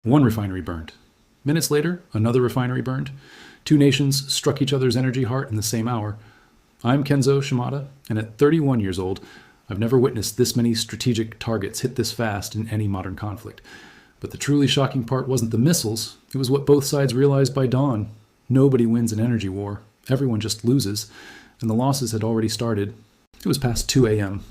One refinery burned. Minutes later, another refinery burned. Two nations struck each other's energy heart in the same hour. I'm Kenzo Shimada, and at 31 years old, I've never witnessed this many strategic targets hit this fast in any modern conflict. But the truly shocking part wasn't the missiles, it was what both sides realized by dawn. Nobody wins an energy war. Everyone just loses, and the losses had already started. It was past 2 a.m.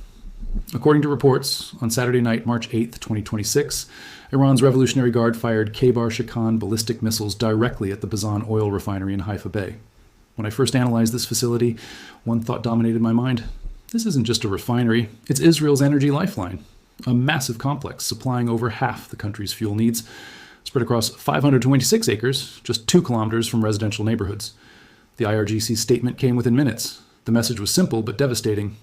According to reports, on Saturday night, March 8, 2026, Iran's Revolutionary Guard fired Kheibar Shekan ballistic missiles directly at the Bazan oil refinery in Haifa Bay. When I first analyzed this facility, one thought dominated my mind. This isn't just a refinery, it's Israel's energy lifeline, a massive complex supplying over half the country's fuel needs, spread across 526 acres, just 2 kilometers from residential neighborhoods. The IRGC statement came within minutes. The message was simple but devastating.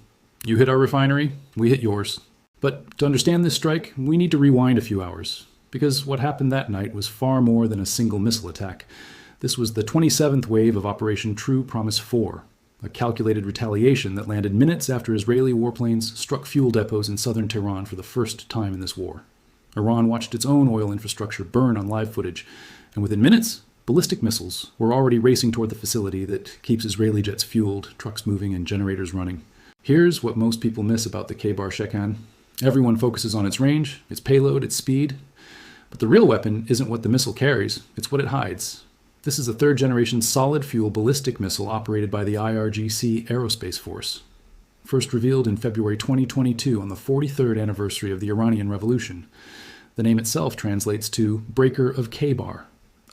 You hit our refinery, we hit yours. But to understand this strike, we need to rewind a few hours, because what happened that night was far more than a single missile attack. This was the 27th wave of Operation True Promise 4, a calculated retaliation that landed minutes after Israeli warplanes struck fuel depots in southern Tehran for the first time in this war. Iran watched its own oil infrastructure burn on live footage, and within minutes, ballistic missiles were already racing toward the facility that keeps Israeli jets fueled, trucks moving, and generators running. Here's what most people miss about the Kheibar Shekan. Everyone focuses on its range, its payload, its speed. But the real weapon isn't what the missile carries, it's what it hides. This is a third-generation solid-fuel ballistic missile operated by the IRGC Aerospace Force. First revealed in February 2022 on the 43rd anniversary of the Iranian Revolution. The name itself translates to Breaker of Kheibar,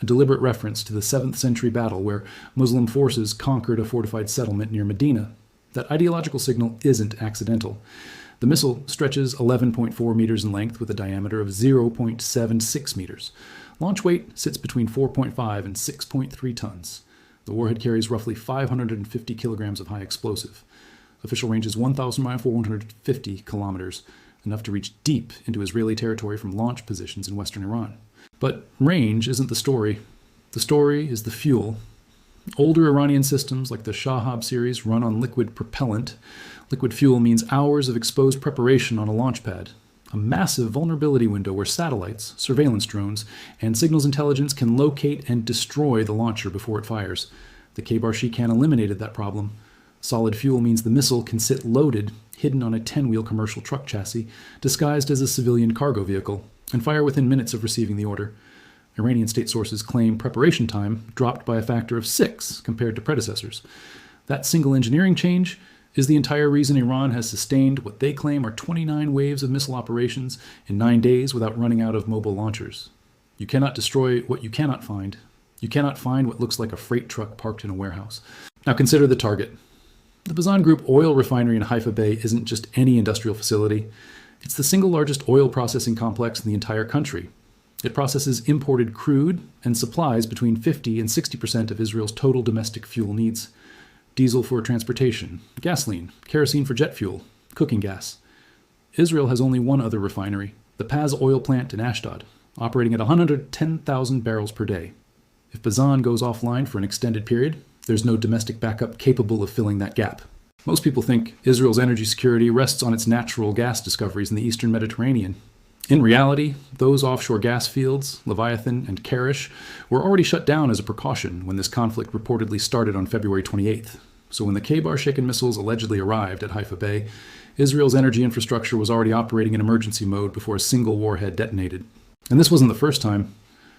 a deliberate reference to the 7th century battle where Muslim forces conquered a fortified settlement near Medina. That ideological signal isn't accidental. The missile stretches 11.4 meters in length with a diameter of 0.76 meters. Launch weight sits between 4.5 and 6.3 tons. The warhead carries roughly 550 kilograms of high explosive. Official range is 1,450 kilometers, enough to reach deep into Israeli territory from launch positions in western Iran. But range isn't the story. The story is the fuel. Older Iranian systems like the Shahab series run on liquid propellant. Liquid fuel means hours of exposed preparation on a launch pad. A massive vulnerability window where satellites, surveillance drones, and signals intelligence can locate and destroy the launcher before it fires. The Kheibar Shekan eliminated that problem. Solid fuel means the missile can sit loaded, hidden on a 10-wheel commercial truck chassis, disguised as a civilian cargo vehicle, and fire within minutes of receiving the order. Iranian state sources claim preparation time dropped by a factor of 6 compared to predecessors. That single engineering change is the entire reason Iran has sustained what they claim are 29 waves of missile operations in 9 days without running out of mobile launchers. You cannot destroy what you cannot find. You cannot find what looks like a freight truck parked in a warehouse. Now consider the target. The Bazan Group oil refinery in Haifa Bay isn't just any industrial facility. It's the single largest oil processing complex in the entire country. It processes imported crude and supplies between 50 and 60% of Israel's total domestic fuel needs. Diesel for transportation, gasoline, kerosene for jet fuel, cooking gas. Israel has only one other refinery, the Paz oil plant in Ashdod, operating at 110,000 barrels per day. If Bazan goes offline for an extended period, there's no domestic backup capable of filling that gap. Most people think Israel's energy security rests on its natural gas discoveries in the eastern Mediterranean. In reality, those offshore gas fields, Leviathan and Karish, were already shut down as a precaution when this conflict reportedly started on February 28th. So when the Kheibar Shekan missiles allegedly arrived at Haifa Bay, Israel's energy infrastructure was already operating in emergency mode before a single warhead detonated. And this wasn't the first time.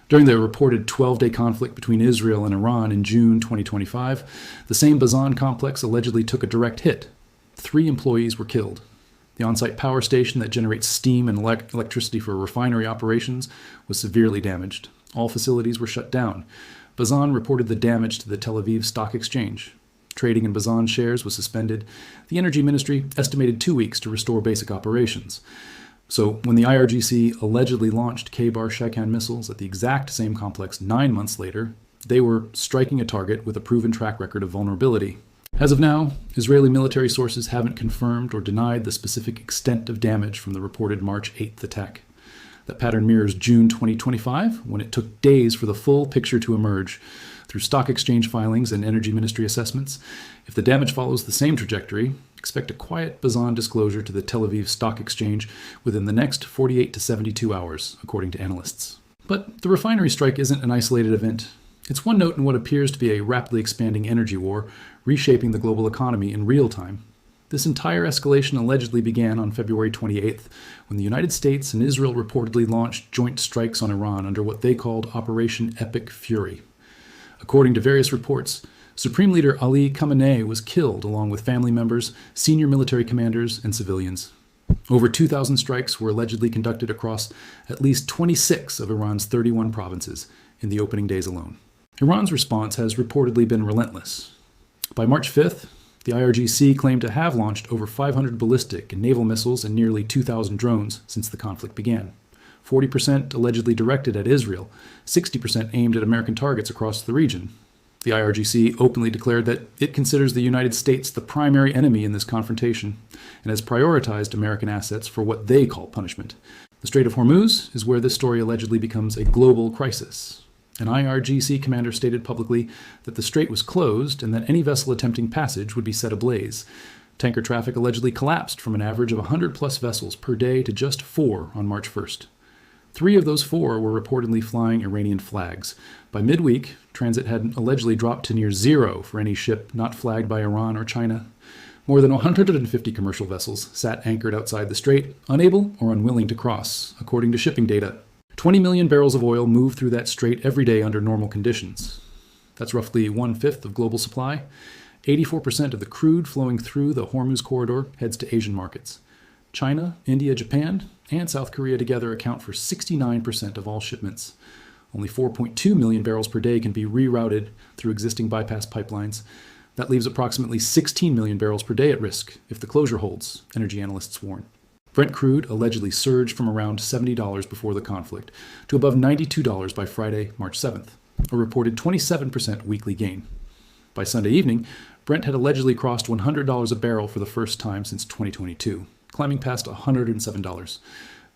During the reported 12-day conflict between Israel and Iran in June 2025, the same Bazan complex allegedly took a direct hit. 3 employees were killed. The on-site power station that generates steam and electricity for refinery operations was severely damaged. All facilities were shut down. Bazan reported the damage to the Tel Aviv Stock Exchange. Trading in Bazan shares was suspended. The Energy Ministry estimated 2 weeks to restore basic operations. So when the IRGC allegedly launched Kheibar Shekan missiles at the exact same complex 9 months later, they were striking a target with a proven track record of vulnerability. As of now, Israeli military sources haven't confirmed or denied the specific extent of damage from the reported March 8th attack. That pattern mirrors June 2025, when it took days for the full picture to emerge. Through stock exchange filings and Energy Ministry assessments, if the damage follows the same trajectory, expect a quiet Bazan disclosure to the Tel Aviv Stock Exchange within the next 48 to 72 hours, according to analysts. But the refinery strike isn't an isolated event. It's one note in what appears to be a rapidly expanding energy war, reshaping the global economy in real time. This entire escalation allegedly began on February 28th, when the United States and Israel reportedly launched joint strikes on Iran under what they called Operation Epic Fury. According to various reports, Supreme Leader Ali Khamenei was killed along with family members, senior military commanders, and civilians. Over 2,000 strikes were allegedly conducted across at least 26 of Iran's 31 provinces in the opening days alone. Iran's response has reportedly been relentless. By March 5th, the IRGC claimed to have launched over 500 ballistic and naval missiles and nearly 2,000 drones since the conflict began. 40% allegedly directed at Israel, 60% aimed at American targets across the region. The IRGC openly declared that it considers the United States the primary enemy in this confrontation and has prioritized American assets for what they call punishment. The Strait of Hormuz is where this story allegedly becomes a global crisis. An IRGC commander stated publicly that the strait was closed and that any vessel attempting passage would be set ablaze. Tanker traffic allegedly collapsed from an average of 100-plus vessels per day to just 4 on March 1st. 3 of those 4 were reportedly flying Iranian flags. By midweek, transit had allegedly dropped to near 0 for any ship not flagged by Iran or China. More than 150 commercial vessels sat anchored outside the strait, unable or unwilling to cross, according to shipping data. 20 million barrels of oil move through that strait every day under normal conditions. That's roughly 1/5 of global supply. 84% of the crude flowing through the Hormuz corridor heads to Asian markets. China, India, Japan, and South Korea together account for 69% of all shipments. Only 4.2 million barrels per day can be rerouted through existing bypass pipelines. That leaves approximately 16 million barrels per day at risk if the closure holds, energy analysts warn. Brent crude allegedly surged from around $70 before the conflict to above $92 by Friday, March 7th, a reported 27% weekly gain. By Sunday evening, Brent had allegedly crossed $100 a barrel for the first time since 2022, climbing past $107.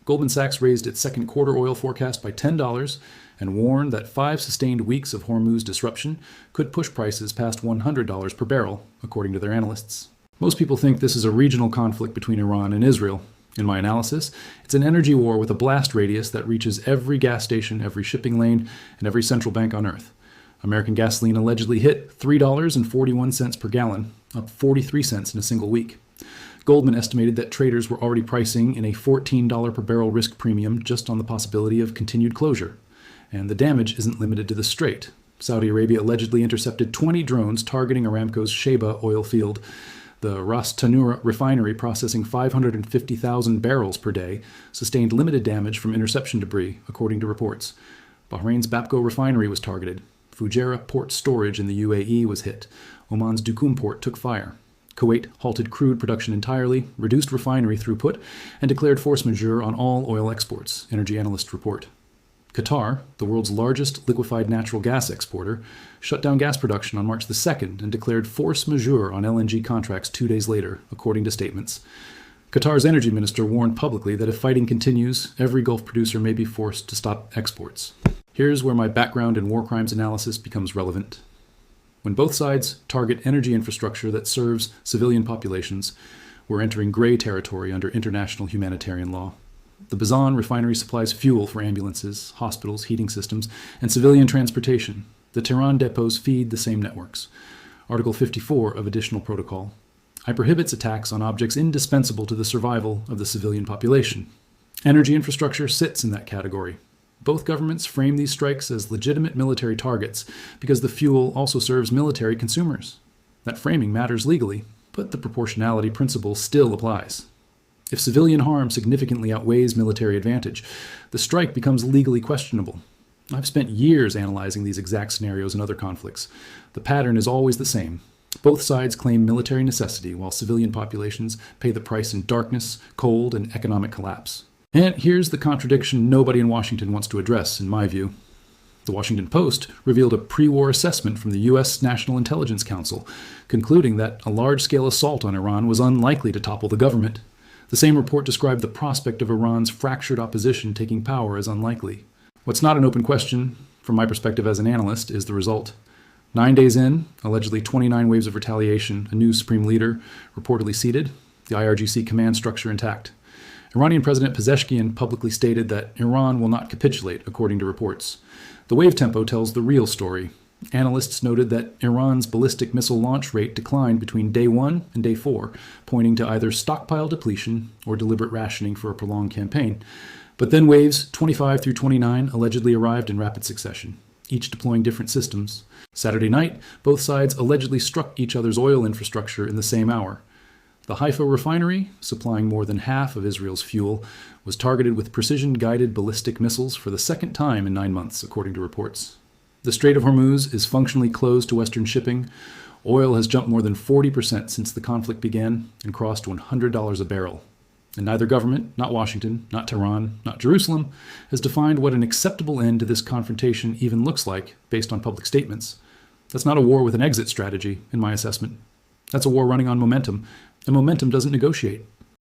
Goldman Sachs raised its second quarter oil forecast by $10 and warned that 5 sustained weeks of Hormuz disruption could push prices past $100 per barrel, according to their analysts. Most people think this is a regional conflict between Iran and Israel. In my analysis, it's an energy war with a blast radius that reaches every gas station, every shipping lane, and every central bank on Earth. American gasoline allegedly hit $3.41 per gallon, up 43 cents in a single week. Goldman estimated that traders were already pricing in a $14 per barrel risk premium just on the possibility of continued closure. And the damage isn't limited to the strait. Saudi Arabia allegedly intercepted 20 drones targeting Aramco's Sheba oil field. The Ras Tanura refinery, processing 550,000 barrels per day, sustained limited damage from interception debris, according to reports. Bahrain's Bapco refinery was targeted. Fujairah port storage in the UAE was hit. Oman's Duqm port took fire. Kuwait halted crude production entirely, reduced refinery throughput, and declared force majeure on all oil exports, energy analysts report. Qatar, the world's largest liquefied natural gas exporter, shut down gas production on March the 2nd and declared force majeure on LNG contracts 2 days later, according to statements. Qatar's energy minister warned publicly that if fighting continues, every Gulf producer may be forced to stop exports. Here's where my background in war crimes analysis becomes relevant. When both sides target energy infrastructure that serves civilian populations, we're entering gray territory under international humanitarian law. The Bazan refinery supplies fuel for ambulances, hospitals, heating systems, and civilian transportation. The Tehran depots feed the same networks. Article 54 of Additional Protocol. I prohibits attacks on objects indispensable to the survival of the civilian population. Energy infrastructure sits in that category. Both governments frame these strikes as legitimate military targets because the fuel also serves military consumers. That framing matters legally, but the proportionality principle still applies. If civilian harm significantly outweighs military advantage, the strike becomes legally questionable. I've spent years analyzing these exact scenarios in other conflicts. The pattern is always the same. Both sides claim military necessity, while civilian populations pay the price in darkness, cold, and economic collapse. And here's the contradiction nobody in Washington wants to address, in my view. The Washington Post revealed a pre-war assessment from the U.S. National Intelligence Council, concluding that a large-scale assault on Iran was unlikely to topple the government. The same report described the prospect of Iran's fractured opposition taking power as unlikely. What's not an open question, from my perspective as an analyst, is the result. 9 days in, allegedly 29 waves of retaliation, a new supreme leader reportedly seated, the IRGC command structure intact. Iranian President Pezeshkian publicly stated that Iran will not capitulate, according to reports. The wave tempo tells the real story. Analysts noted that Iran's ballistic missile launch rate declined between day 1 and day 4, pointing to either stockpile depletion or deliberate rationing for a prolonged campaign. But then waves 25 through 29 allegedly arrived in rapid succession, each deploying different systems. Saturday night, both sides allegedly struck each other's oil infrastructure in the same hour. The Haifa refinery, supplying more than half of Israel's fuel, was targeted with precision-guided ballistic missiles for the second time in 9 months, according to reports. The Strait of Hormuz is functionally closed to Western shipping. Oil has jumped more than 40% since the conflict began and crossed $100 a barrel. And neither government, not Washington, not Tehran, not Jerusalem, has defined what an acceptable end to this confrontation even looks like based on public statements. That's not a war with an exit strategy, in my assessment. That's a war running on momentum, and momentum doesn't negotiate.